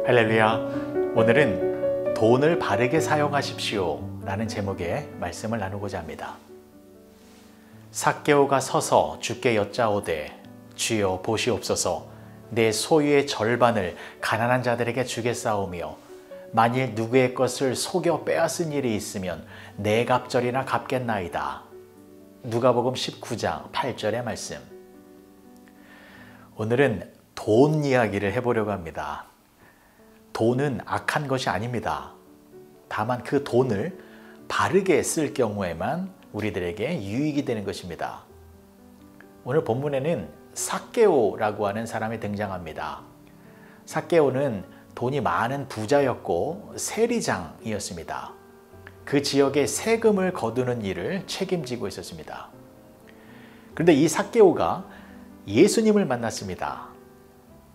할렐루야. 오늘은 돈을 바르게 사용하십시오 라는 제목의 말씀을 나누고자 합니다. 삭개오가 서서 주께 여짜오되 주여 보시옵소서, 내 소유의 절반을 가난한 자들에게 주겠사오며 만일 누구의 것을 속여 빼앗은 일이 있으면 내 갑절이나 갚겠나이다. 누가복음 19장 8절의 말씀. 오늘은 돈 이야기를 해보려고 합니다. 돈은 악한 것이 아닙니다. 다만 그 돈을 바르게 쓸 경우에만 우리들에게 유익이 되는 것입니다. 오늘 본문에는 삭개오라고 하는 사람이 등장합니다. 삭개오는 돈이 많은 부자였고 세리장이었습니다. 그 지역에 세금을 거두는 일을 책임지고 있었습니다. 그런데 이 삭개오가 예수님을 만났습니다.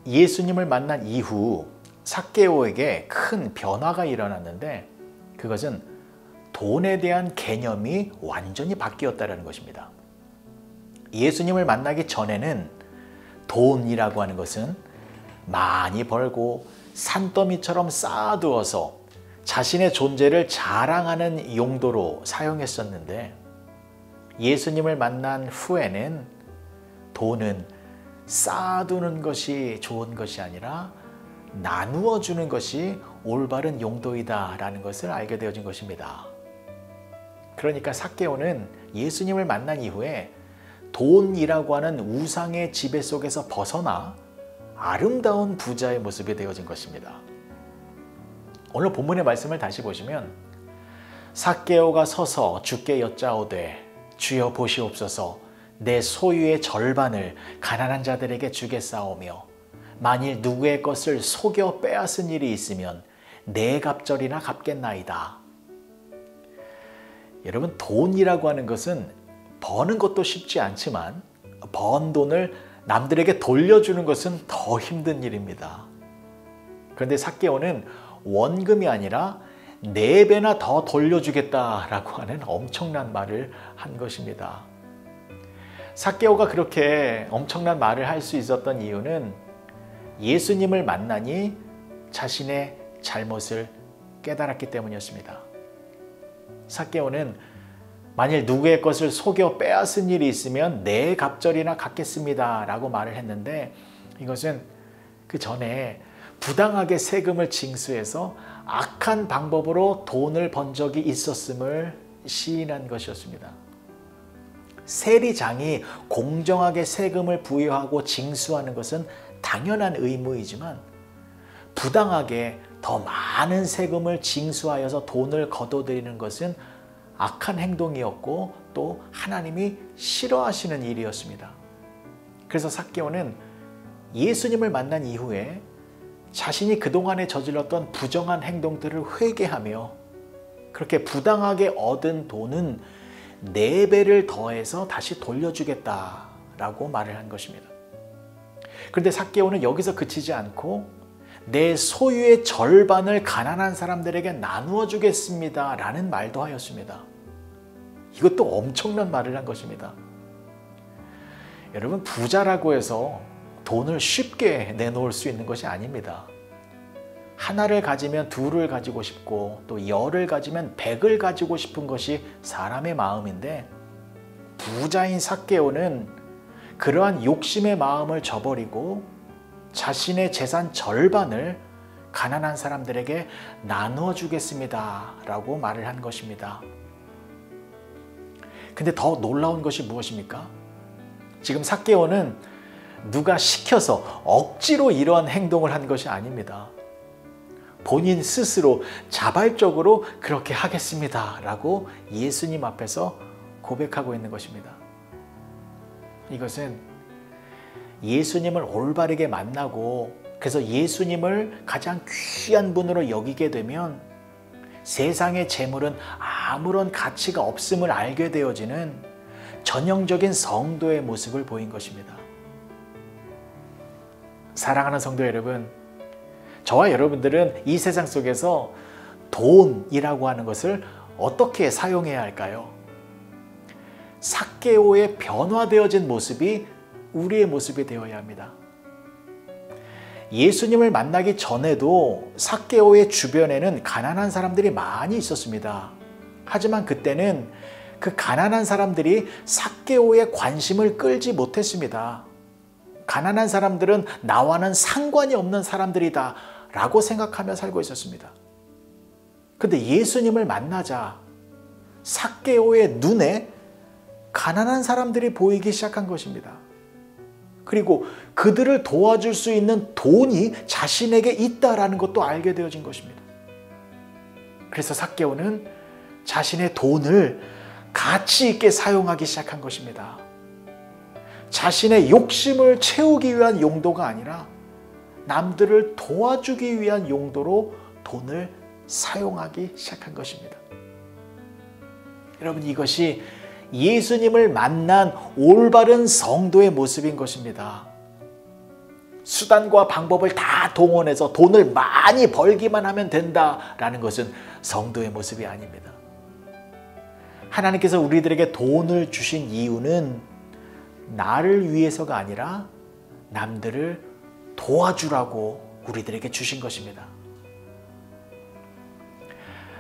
예수님을 만난 이후 삭개오에게 큰 변화가 일어났는데 그것은 돈에 대한 개념이 완전히 바뀌었다는 것입니다. 예수님을 만나기 전에는 돈이라고 하는 것은 많이 벌고 산더미처럼 쌓아두어서 자신의 존재를 자랑하는 용도로 사용했었는데 예수님을 만난 후에는 돈은 쌓아두는 것이 좋은 것이 아니라 나누어 주는 것이 올바른 용도이다 라는 것을 알게 되어진 것입니다. 그러니까 삭개오는 예수님을 만난 이후에 돈이라고 하는 우상의 지배 속에서 벗어나 아름다운 부자의 모습이 되어진 것입니다. 오늘 본문의 말씀을 다시 보시면 삭개오가 서서 주께 여짜오되 주여 보시옵소서, 내 소유의 절반을 가난한 자들에게 주겠사오며 만일 누구의 것을 속여 빼앗은 일이 있으면 내 갑절이나 갚겠나이다. 여러분, 돈이라고 하는 것은 버는 것도 쉽지 않지만 번 돈을 남들에게 돌려주는 것은 더 힘든 일입니다. 그런데 삭개오는 원금이 아니라 4배나 더 돌려주겠다라고 하는 엄청난 말을 한 것입니다. 삭개오가 그렇게 엄청난 말을 할 수 있었던 이유는 예수님을 만나니 자신의 잘못을 깨달았기 때문이었습니다. 삭개오는 만일 누구의 것을 속여 빼앗은 일이 있으면 내 갑절이나 갚겠습니다 라고 말을 했는데 이것은 그 전에 부당하게 세금을 징수해서 악한 방법으로 돈을 번 적이 있었음을 시인한 것이었습니다. 세리장이 공정하게 세금을 부여하고 징수하는 것은 당연한 의무이지만 부당하게 더 많은 세금을 징수하여서 돈을 거둬들이는 것은 악한 행동이었고 또 하나님이 싫어하시는 일이었습니다. 그래서 삭개오는 예수님을 만난 이후에 자신이 그동안에 저질렀던 부정한 행동들을 회개하며 그렇게 부당하게 얻은 돈은 4배를 더해서 다시 돌려주겠다라고 말을 한 것입니다. 그런데 삭개오는 여기서 그치지 않고 내 소유의 절반을 가난한 사람들에게 나누어 주겠습니다 라는 말도 하였습니다. 이것도 엄청난 말을 한 것입니다. 여러분, 부자라고 해서 돈을 쉽게 내놓을 수 있는 것이 아닙니다. 하나를 가지면 둘을 가지고 싶고 또 10을 가지면 100을 가지고 싶은 것이 사람의 마음인데 부자인 삭개오는 그러한 욕심의 마음을 저버리고 자신의 재산 절반을 가난한 사람들에게 나누어 주겠습니다 라고 말을 한 것입니다. 근데 더 놀라운 것이 무엇입니까? 지금 삭개오는 누가 시켜서 억지로 이러한 행동을 한 것이 아닙니다. 본인 스스로 자발적으로 그렇게 하겠습니다 라고 예수님 앞에서 고백하고 있는 것입니다. 이것은 예수님을 올바르게 만나고 그래서 예수님을 가장 귀한 분으로 여기게 되면 세상의 재물은 아무런 가치가 없음을 알게 되어지는 전형적인 성도의 모습을 보인 것입니다. 사랑하는 성도 여러분, 저와 여러분들은 이 세상 속에서 돈이라고 하는 것을 어떻게 사용해야 할까요? 삭개오의 변화되어진 모습이 우리의 모습이 되어야 합니다. 예수님을 만나기 전에도 삭개오의 주변에는 가난한 사람들이 많이 있었습니다. 하지만 그때는 그 가난한 사람들이 삭개오의 관심을 끌지 못했습니다. 가난한 사람들은 나와는 상관이 없는 사람들이다 라고 생각하며 살고 있었습니다. 그런데 예수님을 만나자 삭개오의 눈에 가난한 사람들이 보이기 시작한 것입니다. 그리고 그들을 도와줄 수 있는 돈이 자신에게 있다라는 것도 알게 되어진 것입니다. 그래서 삭개오는 자신의 돈을 가치 있게 사용하기 시작한 것입니다. 자신의 욕심을 채우기 위한 용도가 아니라 남들을 도와주기 위한 용도로 돈을 사용하기 시작한 것입니다. 여러분, 이것이 예수님을 만난 올바른 성도의 모습인 것입니다. 수단과 방법을 다 동원해서 돈을 많이 벌기만 하면 된다라는 것은 성도의 모습이 아닙니다. 하나님께서 우리들에게 돈을 주신 이유는 나를 위해서가 아니라 남들을 도와주라고 우리들에게 주신 것입니다.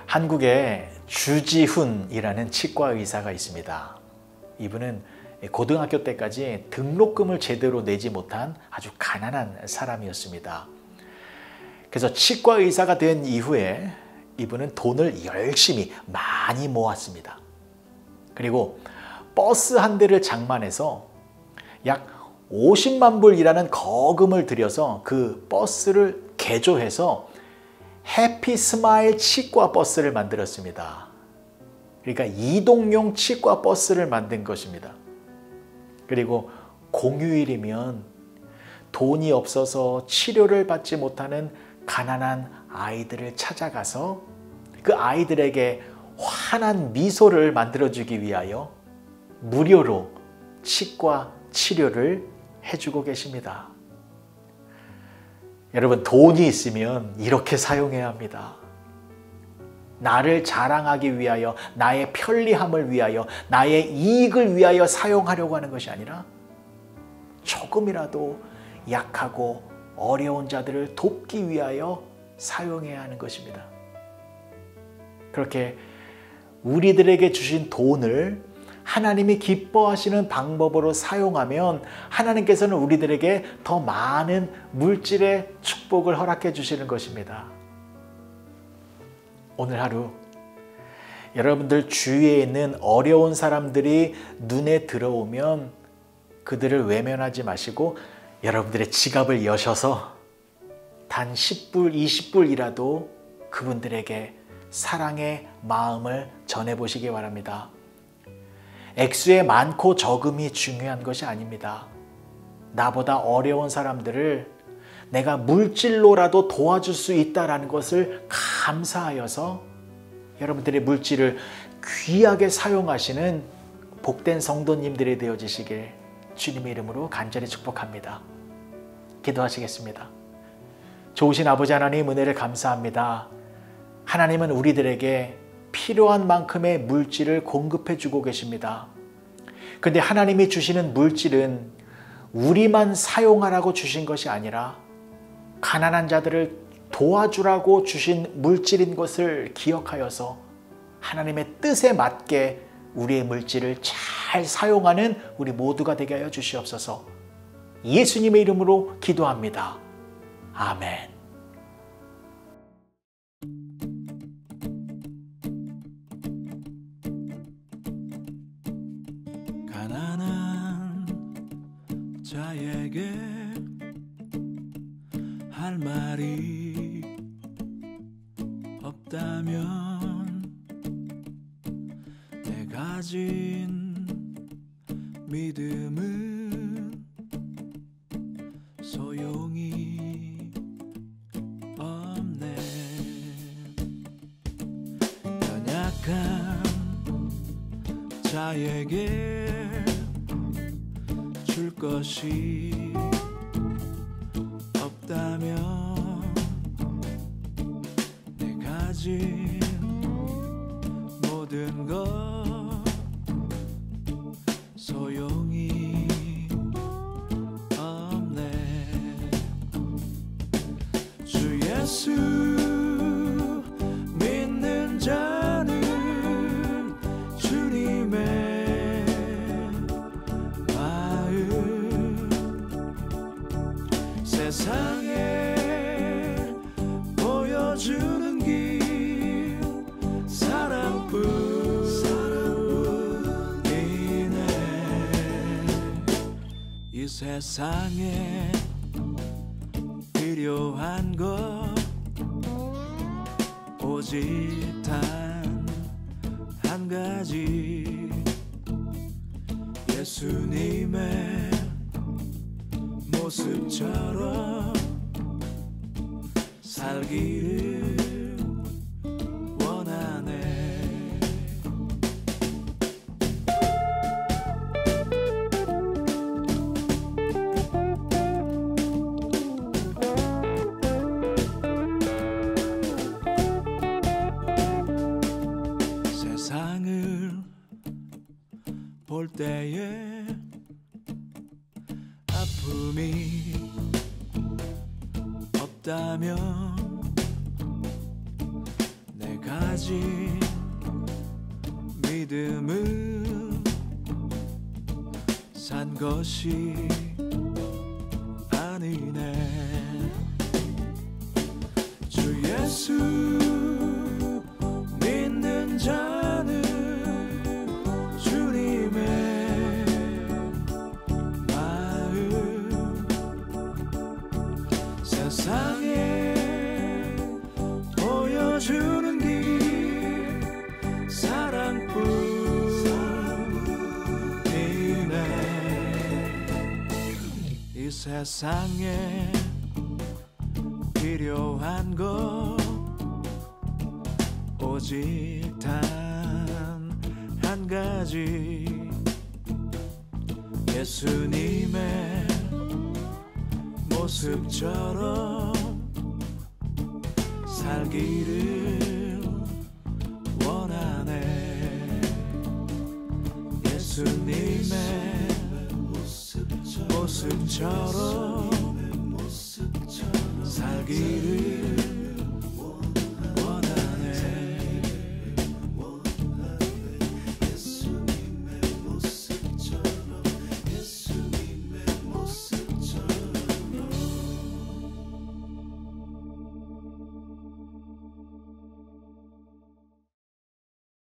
한국에 주지훈이라는 치과 의사가 있습니다. 이분은 고등학교 때까지 등록금을 제대로 내지 못한 아주 가난한 사람이었습니다. 그래서 치과 의사가 된 이후에 이분은 돈을 열심히 많이 모았습니다. 그리고 버스 한 대를 장만해서 약 50만 불이라는 거금을 들여서 그 버스를 개조해서 해피 스마일 치과 버스를 만들었습니다. 그러니까 이동용 치과 버스를 만든 것입니다. 그리고 공휴일이면 돈이 없어서 치료를 받지 못하는 가난한 아이들을 찾아가서 그 아이들에게 환한 미소를 만들어주기 위하여 무료로 치과 치료를 해주고 계십니다. 여러분, 돈이 있으면 이렇게 사용해야 합니다. 나를 자랑하기 위하여, 나의 편리함을 위하여, 나의 이익을 위하여 사용하려고 하는 것이 아니라 조금이라도 약하고 어려운 자들을 돕기 위하여 사용해야 하는 것입니다. 그렇게 우리들에게 주신 돈을 하나님이 기뻐하시는 방법으로 사용하면 하나님께서는 우리들에게 더 많은 물질의 축복을 허락해 주시는 것입니다. 오늘 하루 여러분들 주위에 있는 어려운 사람들이 눈에 들어오면 그들을 외면하지 마시고 여러분들의 지갑을 여셔서 단 10불, 20불이라도 그분들에게 사랑의 마음을 전해보시기 바랍니다. 액수의 많고 적음이 중요한 것이 아닙니다. 나보다 어려운 사람들을 내가 물질로라도 도와줄 수 있다는 것을 감사하여서 여러분들의 물질을 귀하게 사용하시는 복된 성도님들이 되어지시길 주님의 이름으로 간절히 축복합니다. 기도하시겠습니다. 좋으신 아버지 하나님, 은혜를 감사합니다. 하나님은 우리들에게 필요한 만큼의 물질을 공급해 주고 계십니다. 그런데 하나님이 주시는 물질은 우리만 사용하라고 주신 것이 아니라 가난한 자들을 도와주라고 주신 물질인 것을 기억하여서 하나님의 뜻에 맞게 우리의 물질을 잘 사용하는 우리 모두가 되게 하여 주시옵소서. 예수님의 이름으로 기도합니다. 아멘. 가난한 자에게 할 말이 없다면 내 가진 믿음은 소용이 없네. 연약한 자에게 줄 것이 없다면 내 가진 모든 것 소용이 없네. 예수 믿는 자는 주님의 마음 세상에 보여주는 길 사랑뿐이네. 이 세상에 필요한 것 오직 단 한 가지 예수님의 모습처럼 살기를 원하네. 세상을 볼 때에 아픔이 없다면 내 가진 믿음은 산 것이 아니네. 주 예수 믿는 자는 주님의 마음 세상에 보여주는 길 사랑뿐이네. 이 세상에 필요한 것 오직 단 한 가지 예수님의 모습처럼 살기를 원하네. 예수님의 모습처럼 살기를